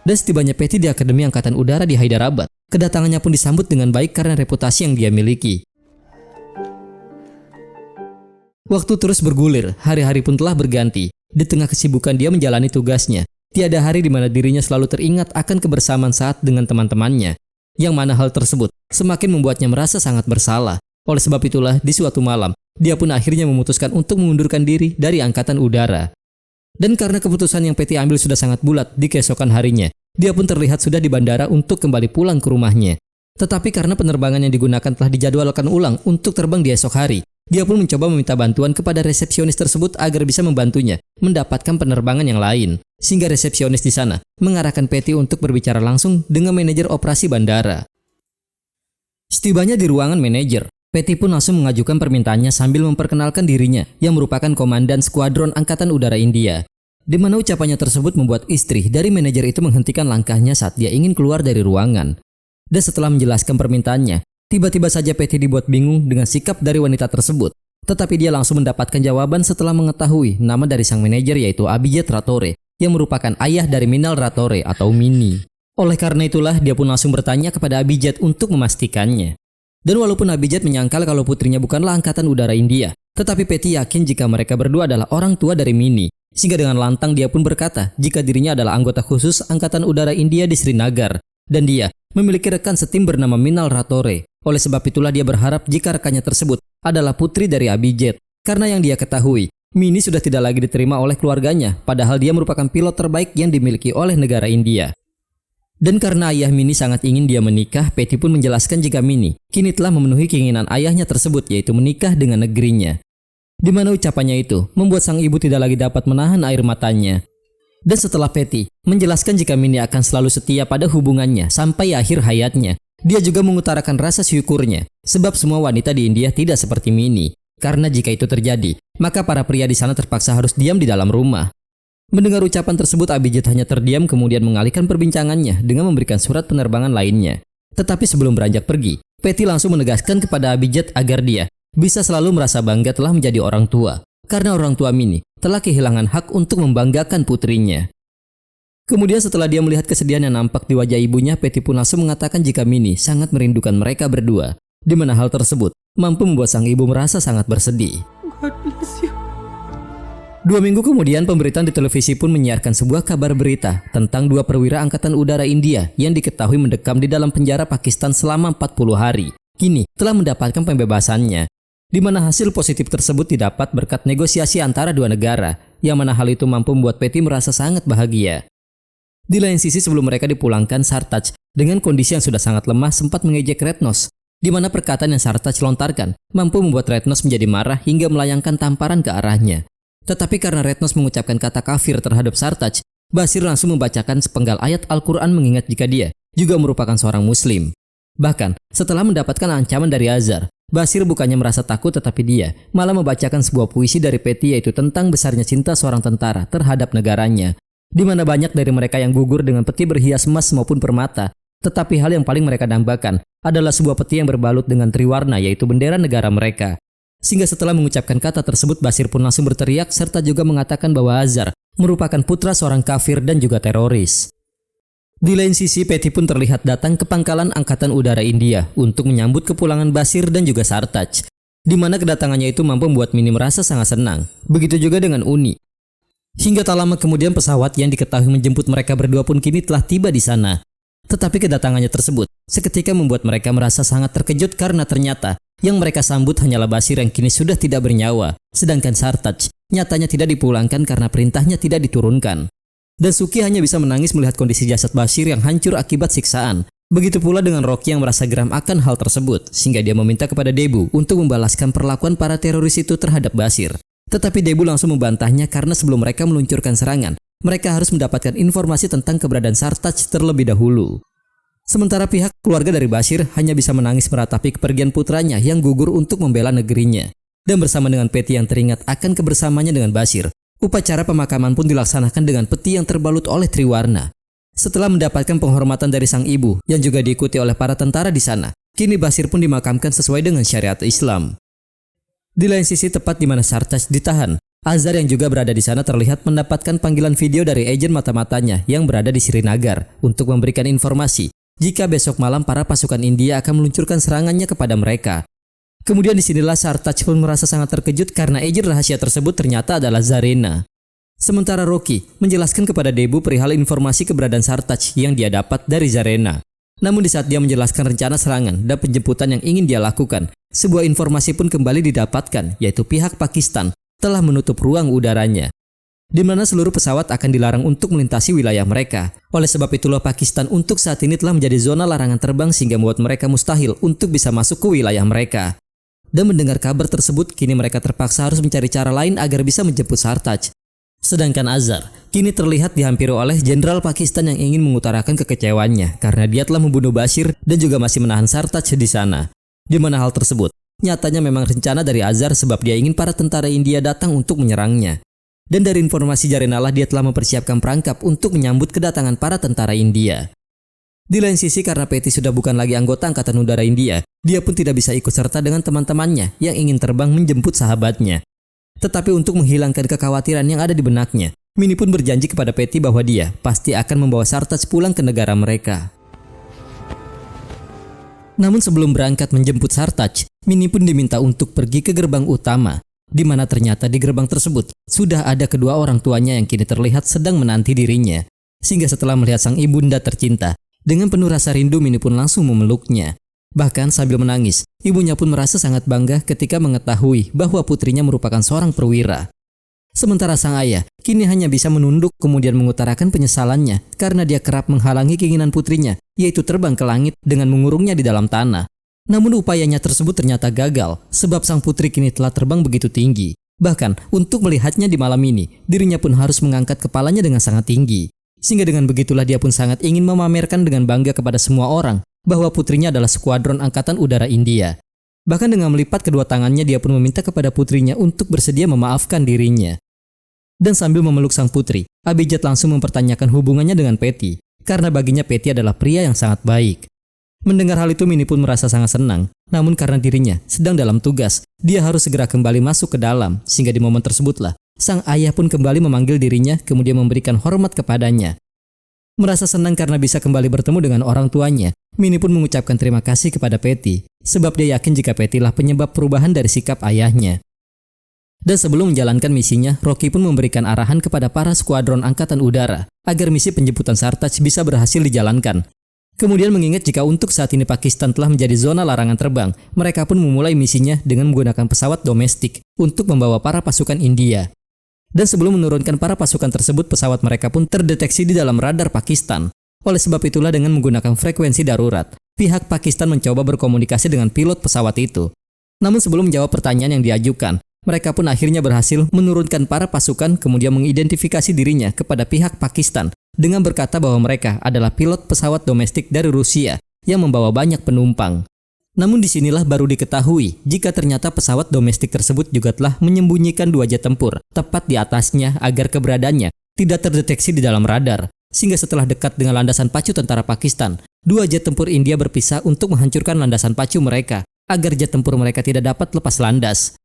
Dan setibanya Patty di Akademi Angkatan Udara di Hyderabad, kedatangannya pun disambut dengan baik karena reputasi yang dia miliki. Waktu terus bergulir, hari-hari pun telah berganti. Di tengah kesibukan dia menjalani tugasnya, tiada hari di mana dirinya selalu teringat akan kebersamaan saat dengan teman-temannya. Yang mana hal tersebut semakin membuatnya merasa sangat bersalah. Oleh sebab itulah, di suatu malam, dia pun akhirnya memutuskan untuk mengundurkan diri dari Angkatan Udara. Dan karena keputusan yang Patty ambil sudah sangat bulat di keesokan harinya, dia pun terlihat sudah di bandara untuk kembali pulang ke rumahnya. Tetapi karena penerbangan yang digunakan telah dijadwalkan ulang untuk terbang di esok hari, dia pun mencoba meminta bantuan kepada resepsionis tersebut agar bisa membantunya mendapatkan penerbangan yang lain. Sehingga resepsionis di sana mengarahkan Patty untuk berbicara langsung dengan manajer operasi bandara. Setibanya di ruangan manajer, Patty pun langsung mengajukan permintaannya sambil memperkenalkan dirinya yang merupakan komandan skuadron Angkatan Udara India. Di mana ucapannya tersebut membuat istri dari manajer itu menghentikan langkahnya saat dia ingin keluar dari ruangan. Dan setelah menjelaskan permintaannya, tiba-tiba saja Patty dibuat bingung dengan sikap dari wanita tersebut. Tetapi dia langsung mendapatkan jawaban setelah mengetahui nama dari sang manajer yaitu Abhijit Rathore yang merupakan ayah dari Minal Rathore atau Mini. Oleh karena itulah dia pun langsung bertanya kepada Abhijit untuk memastikannya. Dan walaupun Abhijit menyangkal kalau putrinya bukanlah Angkatan Udara India, tetapi Patty yakin jika mereka berdua adalah orang tua dari Mini. Sehingga dengan lantang dia pun berkata jika dirinya adalah anggota khusus Angkatan Udara India di Srinagar. Dan dia memiliki rekan setim bernama Minal Rathore. Oleh sebab itulah dia berharap jika rekannya tersebut adalah putri dari Abhijit. Karena yang dia ketahui, Mini sudah tidak lagi diterima oleh keluarganya, padahal dia merupakan pilot terbaik yang dimiliki oleh negara India. Dan karena ayah Mini sangat ingin dia menikah, Patty pun menjelaskan jika Mini kini telah memenuhi keinginan ayahnya tersebut yaitu menikah dengan negerinya. Di mana ucapannya itu membuat sang ibu tidak lagi dapat menahan air matanya. Dan setelah Patty menjelaskan jika Mini akan selalu setia pada hubungannya sampai akhir hayatnya, dia juga mengutarakan rasa syukurnya sebab semua wanita di India tidak seperti Mini. Karena jika itu terjadi, maka para pria di sana terpaksa harus diam di dalam rumah. Mendengar ucapan tersebut, Abhijit hanya terdiam kemudian mengalihkan perbincangannya dengan memberikan surat penerbangan lainnya. Tetapi sebelum beranjak pergi, Patty langsung menegaskan kepada Abhijit agar dia bisa selalu merasa bangga telah menjadi orang tua. Karena orang tua Mini telah kehilangan hak untuk membanggakan putrinya. Kemudian setelah dia melihat kesedihan yang nampak di wajah ibunya, Patty pun langsung mengatakan jika Mini sangat merindukan mereka berdua. Di mana hal tersebut mampu membuat sang ibu merasa sangat bersedih. God bless you. 2 minggu kemudian, pemberitaan di televisi pun menyiarkan sebuah kabar berita tentang 2 perwira Angkatan Udara India yang diketahui mendekam di dalam penjara Pakistan selama 40 hari. Kini telah mendapatkan pembebasannya. Di mana hasil positif tersebut didapat berkat negosiasi antara 2 negara, yang mana hal itu mampu membuat Patty merasa sangat bahagia. Di lain sisi, sebelum mereka dipulangkan, Sartaj dengan kondisi yang sudah sangat lemah sempat mengejek Retnos, di mana perkataan yang Sartaj lontarkan mampu membuat Retnos menjadi marah hingga melayangkan tamparan ke arahnya. Tetapi karena Retnos mengucapkan kata kafir terhadap Sartaj, Bashir langsung membacakan sepenggal ayat Al-Quran mengingat jika dia juga merupakan seorang muslim. Bahkan setelah mendapatkan ancaman dari Azhar, Bashir bukannya merasa takut tetapi dia malah membacakan sebuah puisi dari Patty yaitu tentang besarnya cinta seorang tentara terhadap negaranya. Di mana banyak dari mereka yang gugur dengan peti berhias emas maupun permata, tetapi hal yang paling mereka dambakan adalah sebuah peti yang berbalut dengan triwarna yaitu bendera negara mereka. Sehingga setelah mengucapkan kata tersebut, Bashir pun langsung berteriak serta juga mengatakan bahwa Azhar merupakan putra seorang kafir dan juga teroris. Di lain sisi, Patty pun terlihat datang ke pangkalan Angkatan Udara India untuk menyambut kepulangan Bashir dan juga Sartaj, di mana kedatangannya itu mampu membuat Mini merasa sangat senang. Begitu juga dengan Uni. Hingga tak lama kemudian pesawat yang diketahui menjemput mereka berdua pun kini telah tiba di sana. Tetapi kedatangannya tersebut seketika membuat mereka merasa sangat terkejut karena ternyata yang mereka sambut hanyalah Bashir yang kini sudah tidak bernyawa, sedangkan Sartaj nyatanya tidak dipulangkan karena perintahnya tidak diturunkan. Dan Suki hanya bisa menangis melihat kondisi jasad Bashir yang hancur akibat siksaan. Begitu pula dengan Rocky yang merasa geram akan hal tersebut, sehingga dia meminta kepada Debu untuk membalaskan perlakuan para teroris itu terhadap Bashir. Tetapi Debu langsung membantahnya karena sebelum mereka meluncurkan serangan, mereka harus mendapatkan informasi tentang keberadaan Sartaj terlebih dahulu. Sementara pihak keluarga dari Bashir hanya bisa menangis meratapi kepergian putranya yang gugur untuk membela negerinya. Dan bersama dengan Patty yang teringat akan kebersamaannya dengan Bashir, upacara pemakaman pun dilaksanakan dengan peti yang terbalut oleh triwarna. Setelah mendapatkan penghormatan dari sang ibu yang juga diikuti oleh para tentara di sana, kini Bashir pun dimakamkan sesuai dengan syariat Islam. Di lain sisi, tepat di mana Sartaj ditahan, Azhar yang juga berada di sana terlihat mendapatkan panggilan video dari agen mata-matanya yang berada di Srinagar untuk memberikan informasi jika besok malam para pasukan India akan meluncurkan serangannya kepada mereka. Kemudian disinilah Sartaj pun merasa sangat terkejut karena agen rahasia tersebut ternyata adalah Zarina. Sementara Rocky menjelaskan kepada Debu perihal informasi keberadaan Sartaj yang dia dapat dari Zarina. Namun di saat dia menjelaskan rencana serangan dan penjemputan yang ingin dia lakukan, sebuah informasi pun kembali didapatkan, yaitu pihak Pakistan telah menutup ruang udaranya, di mana seluruh pesawat akan dilarang untuk melintasi wilayah mereka. Oleh sebab itulah Pakistan untuk saat ini telah menjadi zona larangan terbang sehingga membuat mereka mustahil untuk bisa masuk ke wilayah mereka. Dan mendengar kabar tersebut, kini mereka terpaksa harus mencari cara lain agar bisa menjemput Sartaj. Sedangkan Azhar kini terlihat dihampiri oleh jenderal Pakistan yang ingin mengutarakan kekecewaannya karena dia telah membunuh Bashir dan juga masih menahan Sartaj di sana. Di mana hal tersebut nyatanya memang rencana dari Azhar sebab dia ingin para tentara India datang untuk menyerangnya. Dan dari informasi Zarina lah dia telah mempersiapkan perangkap untuk menyambut kedatangan para tentara India. Di lain sisi karena Patty sudah bukan lagi anggota Angkatan Udara India, dia pun tidak bisa ikut serta dengan teman-temannya yang ingin terbang menjemput sahabatnya. Tetapi untuk menghilangkan kekhawatiran yang ada di benaknya, Minnie pun berjanji kepada Patty bahwa dia pasti akan membawa Sartaj pulang ke negara mereka. Namun sebelum berangkat menjemput Sartaj, Minnie pun diminta untuk pergi ke gerbang utama, di mana ternyata di gerbang tersebut sudah ada kedua orang tuanya yang kini terlihat sedang menanti dirinya. Sehingga setelah melihat sang ibunda tercinta, dengan penuh rasa rindu Minnie pun langsung memeluknya. Bahkan sambil menangis, ibunya pun merasa sangat bangga ketika mengetahui bahwa putrinya merupakan seorang perwira. Sementara sang ayah kini hanya bisa menunduk kemudian mengutarakan penyesalannya karena dia kerap menghalangi keinginan putrinya, yaitu terbang ke langit dengan mengurungnya di dalam tanah. Namun upayanya tersebut ternyata gagal sebab sang putri kini telah terbang begitu tinggi. Bahkan untuk melihatnya di malam ini, dirinya pun harus mengangkat kepalanya dengan sangat tinggi. Sehingga dengan begitulah dia pun sangat ingin memamerkan dengan bangga kepada semua orang bahwa putrinya adalah skuadron Angkatan Udara India. Bahkan dengan melipat kedua tangannya dia pun meminta kepada putrinya untuk bersedia memaafkan dirinya. Dan sambil memeluk sang putri, Abhijit langsung mempertanyakan hubungannya dengan Patty, karena baginya Patty adalah pria yang sangat baik. Mendengar hal itu Minnie pun merasa sangat senang, namun karena dirinya sedang dalam tugas, dia harus segera kembali masuk ke dalam, sehingga di momen tersebutlah, sang ayah pun kembali memanggil dirinya kemudian memberikan hormat kepadanya. Merasa senang karena bisa kembali bertemu dengan orang tuanya, Minnie pun mengucapkan terima kasih kepada Patty, sebab dia yakin jika Patty lah penyebab perubahan dari sikap ayahnya. Dan sebelum menjalankan misinya, Rocky pun memberikan arahan kepada para skuadron Angkatan Udara agar misi penjemputan Sartaj bisa berhasil dijalankan. Kemudian mengingat jika untuk saat ini Pakistan telah menjadi zona larangan terbang, mereka pun memulai misinya dengan menggunakan pesawat domestik untuk membawa para pasukan India. Dan sebelum menurunkan para pasukan tersebut, pesawat mereka pun terdeteksi di dalam radar Pakistan. Oleh sebab itulah dengan menggunakan frekuensi darurat, pihak Pakistan mencoba berkomunikasi dengan pilot pesawat itu. Namun sebelum menjawab pertanyaan yang diajukan, mereka pun akhirnya berhasil menurunkan para pasukan kemudian mengidentifikasi dirinya kepada pihak Pakistan dengan berkata bahwa mereka adalah pilot pesawat domestik dari Rusia yang membawa banyak penumpang. Namun disinilah baru diketahui jika ternyata pesawat domestik tersebut juga telah menyembunyikan 2 jet tempur tepat di atasnya agar keberadaannya tidak terdeteksi di dalam radar. Sehingga setelah dekat dengan landasan pacu tentara Pakistan, 2 jet tempur India berpisah untuk menghancurkan landasan pacu mereka agar jet tempur mereka tidak dapat lepas landas.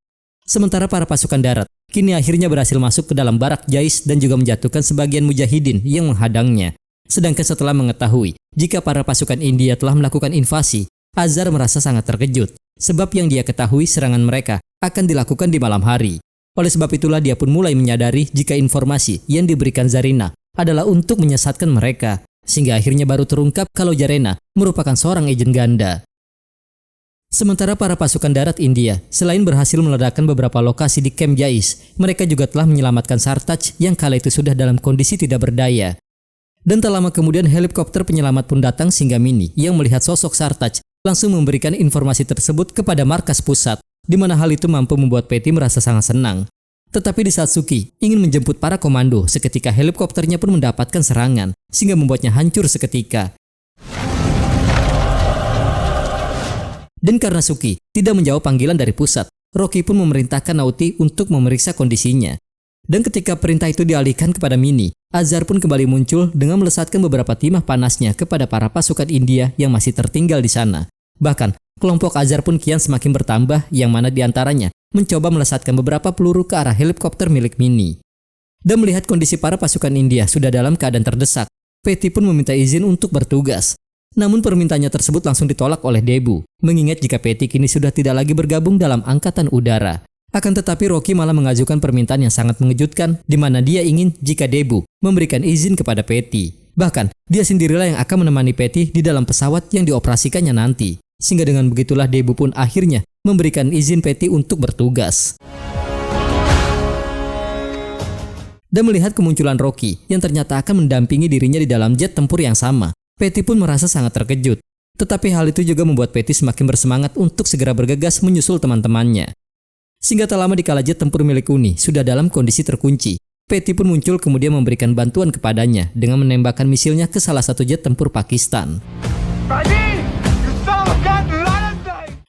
Sementara para pasukan darat kini akhirnya berhasil masuk ke dalam barak Jais dan juga menjatuhkan sebagian mujahidin yang menghadangnya. Sedangkan setelah mengetahui jika para pasukan India telah melakukan invasi, Azhar merasa sangat terkejut sebab yang dia ketahui serangan mereka akan dilakukan di malam hari. Oleh sebab itulah dia pun mulai menyadari jika informasi yang diberikan Zarina adalah untuk menyesatkan mereka, sehingga akhirnya baru terungkap kalau Zarina merupakan seorang agen ganda. Sementara para pasukan darat India, selain berhasil meledakkan beberapa lokasi di Camp Jais, mereka juga telah menyelamatkan Sartaj yang kala itu sudah dalam kondisi tidak berdaya. Dan tak lama kemudian helikopter penyelamat pun datang sehingga Minnie yang melihat sosok Sartaj langsung memberikan informasi tersebut kepada markas pusat, di mana hal itu mampu membuat Patty merasa sangat senang. Tetapi di saat Suki ingin menjemput para komando, seketika helikopternya pun mendapatkan serangan, sehingga membuatnya hancur seketika. Dan karena Suki tidak menjawab panggilan dari pusat, Rocky pun memerintahkan Nauti untuk memeriksa kondisinya. Dan ketika perintah itu dialihkan kepada Minnie, Azhar pun kembali muncul dengan melesatkan beberapa timah panasnya kepada para pasukan India yang masih tertinggal di sana. Bahkan, kelompok Azhar pun kian semakin bertambah yang mana diantaranya mencoba melesatkan beberapa peluru ke arah helikopter milik Minnie. Dan melihat kondisi para pasukan India sudah dalam keadaan terdesak, Patty pun meminta izin untuk bertugas. Namun permintaannya tersebut langsung ditolak oleh Debu, mengingat jika Patty kini sudah tidak lagi bergabung dalam Angkatan Udara. Akan tetapi Rocky malah mengajukan permintaan yang sangat mengejutkan, di mana dia ingin jika Debu memberikan izin kepada Patty. Bahkan, dia sendirilah yang akan menemani Patty di dalam pesawat yang dioperasikannya nanti. Sehingga dengan begitulah Debu pun akhirnya memberikan izin Patty untuk bertugas. Dan melihat kemunculan Rocky yang ternyata akan mendampingi dirinya di dalam jet tempur yang sama, Patty pun merasa sangat terkejut. Tetapi hal itu juga membuat Patty semakin bersemangat untuk segera bergegas menyusul teman-temannya. Sehingga tak lama dikala jet tempur milik Uni sudah dalam kondisi terkunci, Patty pun muncul kemudian memberikan bantuan kepadanya dengan menembakkan misilnya ke salah satu jet tempur Pakistan.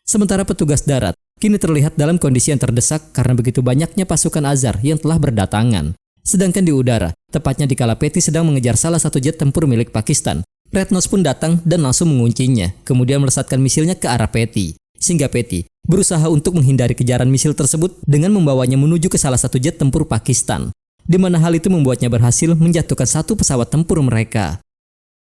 Sementara petugas darat kini terlihat dalam kondisi yang terdesak karena begitu banyaknya pasukan Azhar yang telah berdatangan. Sedangkan di udara, tepatnya dikala Patty sedang mengejar salah satu jet tempur milik Pakistan, Red Nose pun datang dan langsung menguncinya, kemudian melesatkan misilnya ke arah Patty. Sehingga Patty berusaha untuk menghindari kejaran misil tersebut dengan membawanya menuju ke salah satu jet tempur Pakistan, di mana hal itu membuatnya berhasil menjatuhkan satu pesawat tempur mereka.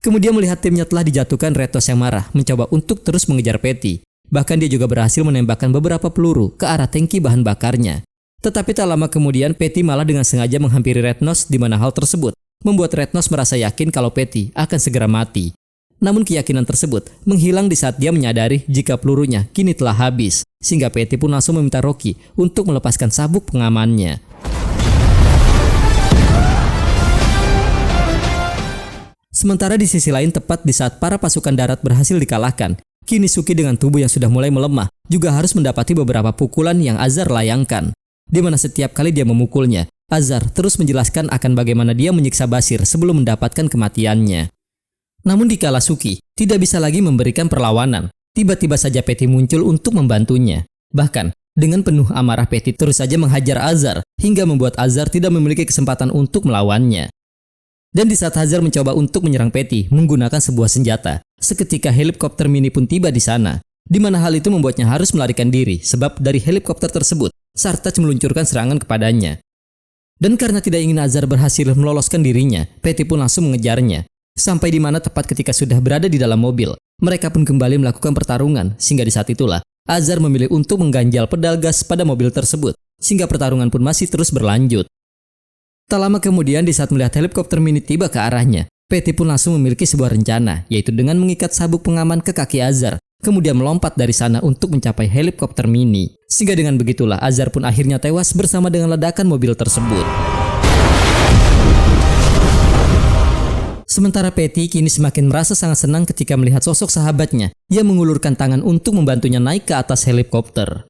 Kemudian melihat timnya telah dijatuhkan, Red Nose yang marah mencoba untuk terus mengejar Patty. Bahkan dia juga berhasil menembakkan beberapa peluru ke arah tangki bahan bakarnya. Tetapi tak lama kemudian Patty malah dengan sengaja menghampiri Red Nose, di mana hal tersebut membuat Red Nose merasa yakin kalau Patty akan segera mati. Namun keyakinan tersebut menghilang di saat dia menyadari jika pelurunya kini telah habis, sehingga Patty pun langsung meminta Rocky untuk melepaskan sabuk pengamannya. Sementara di sisi lain, tepat di saat para pasukan darat berhasil dikalahkan, kini Suki dengan tubuh yang sudah mulai melemah juga harus mendapati beberapa pukulan yang Azar layangkan, di mana setiap kali dia memukulnya, Azar terus menjelaskan akan bagaimana dia menyiksa Basir sebelum mendapatkan kematiannya. Namun dikala Suki tidak bisa lagi memberikan perlawanan, tiba-tiba saja Patty muncul untuk membantunya. Bahkan dengan penuh amarah, Patty terus saja menghajar Azar hingga membuat Azar tidak memiliki kesempatan untuk melawannya. Dan di saat Azar mencoba untuk menyerang Patty menggunakan sebuah senjata, seketika helikopter mini pun tiba di sana, di mana hal itu membuatnya harus melarikan diri sebab dari helikopter tersebut Sartaj meluncurkan serangan kepadanya. Dan karena tidak ingin Azar berhasil meloloskan dirinya, Patty pun langsung mengejarnya. Sampai di mana tepat ketika sudah berada di dalam mobil, mereka pun kembali melakukan pertarungan, sehingga di saat itulah Azar memilih untuk mengganjal pedal gas pada mobil tersebut, sehingga pertarungan pun masih terus berlanjut. Tak lama kemudian, di saat melihat helikopter mini tiba ke arahnya, Patty pun langsung memiliki sebuah rencana, yaitu dengan mengikat sabuk pengaman ke kaki Azar, kemudian melompat dari sana untuk mencapai helikopter mini. Sehingga dengan begitulah Azar pun akhirnya tewas bersama dengan ledakan mobil tersebut. Sementara Patty kini semakin merasa sangat senang ketika melihat sosok sahabatnya yang mengulurkan tangan untuk membantunya naik ke atas helikopter.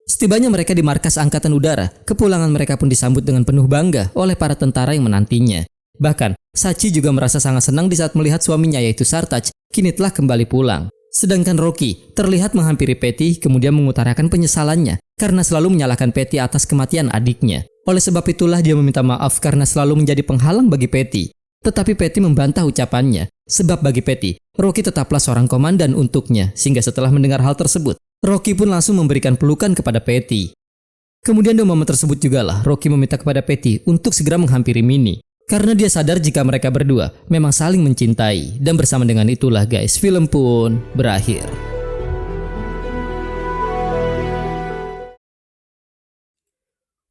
Setibanya mereka di markas Angkatan Udara, kepulangan mereka pun disambut dengan penuh bangga oleh para tentara yang menantinya. Bahkan, Sachi juga merasa sangat senang di saat melihat suaminya yaitu Sartaj kini telah kembali pulang. Sedangkan Rocky terlihat menghampiri Patty kemudian mengutarakan penyesalannya karena selalu menyalahkan Patty atas kematian adiknya. Oleh sebab itulah dia meminta maaf karena selalu menjadi penghalang bagi Patty. Tetapi Patty membantah ucapannya, sebab bagi Patty, Rocky tetaplah seorang komandan untuknya, sehingga setelah mendengar hal tersebut, Rocky pun langsung memberikan pelukan kepada Patty. Kemudian di momen tersebut jugalah Rocky meminta kepada Patty untuk segera menghampiri Minnie, karena dia sadar jika mereka berdua memang saling mencintai, dan bersama dengan itulah guys, film pun berakhir.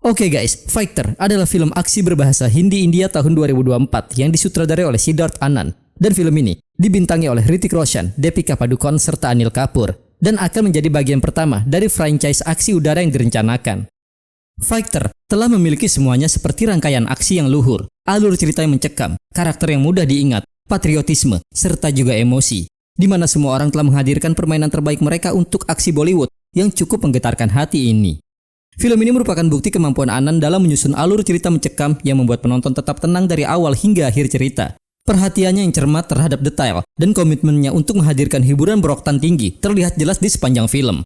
Oke guys, Fighter adalah film aksi berbahasa Hindi-India tahun 2024 yang disutradarai oleh Siddharth Anand. Dan film ini dibintangi oleh Hrithik Roshan, Deepika Padukone, serta Anil Kapoor. Dan akan menjadi bagian pertama dari franchise aksi udara yang direncanakan. Fighter telah memiliki semuanya seperti rangkaian aksi yang luhur, alur cerita yang mencekam, karakter yang mudah diingat, patriotisme, serta juga emosi. Di mana semua orang telah menghadirkan permainan terbaik mereka untuk aksi Bollywood yang cukup menggetarkan hati ini. Film ini merupakan bukti kemampuan Anand dalam menyusun alur cerita mencekam yang membuat penonton tetap tenang dari awal hingga akhir cerita. Perhatiannya yang cermat terhadap detail dan komitmennya untuk menghadirkan hiburan beroktan tinggi terlihat jelas di sepanjang film.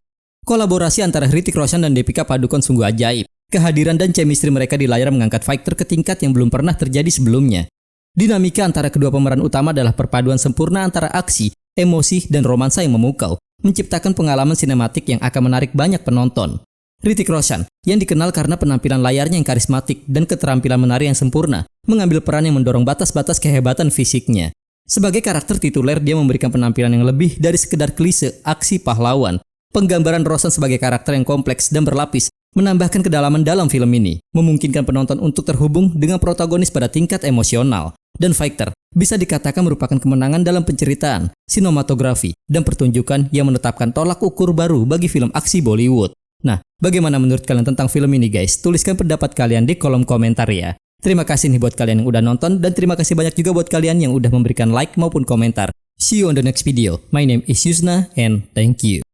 Kolaborasi antara Hrithik Roshan dan Deepika Padukone sungguh ajaib. Kehadiran dan chemistry mereka di layar mengangkat Fighter ke tingkat yang belum pernah terjadi sebelumnya. Dinamika antara kedua pemeran utama adalah perpaduan sempurna antara aksi, emosi, dan romansa yang memukau, menciptakan pengalaman sinematik yang akan menarik banyak penonton. Hrithik Roshan, yang dikenal karena penampilan layarnya yang karismatik dan keterampilan menari yang sempurna, mengambil peran yang mendorong batas-batas kehebatan fisiknya. Sebagai karakter tituler, dia memberikan penampilan yang lebih dari sekedar klise aksi pahlawan. Penggambaran Roshan sebagai karakter yang kompleks dan berlapis menambahkan kedalaman dalam film ini, memungkinkan penonton untuk terhubung dengan protagonis pada tingkat emosional. Dan Fighter bisa dikatakan merupakan kemenangan dalam penceritaan, sinematografi, dan pertunjukan yang menetapkan tolak ukur baru bagi film aksi Bollywood. Nah, bagaimana menurut kalian tentang film ini guys? Tuliskan pendapat kalian di kolom komentar ya. Terima kasih nih buat kalian yang udah nonton, dan terima kasih banyak juga buat kalian yang udah memberikan like maupun komentar. See you on the next video. My name is Yusna and thank you.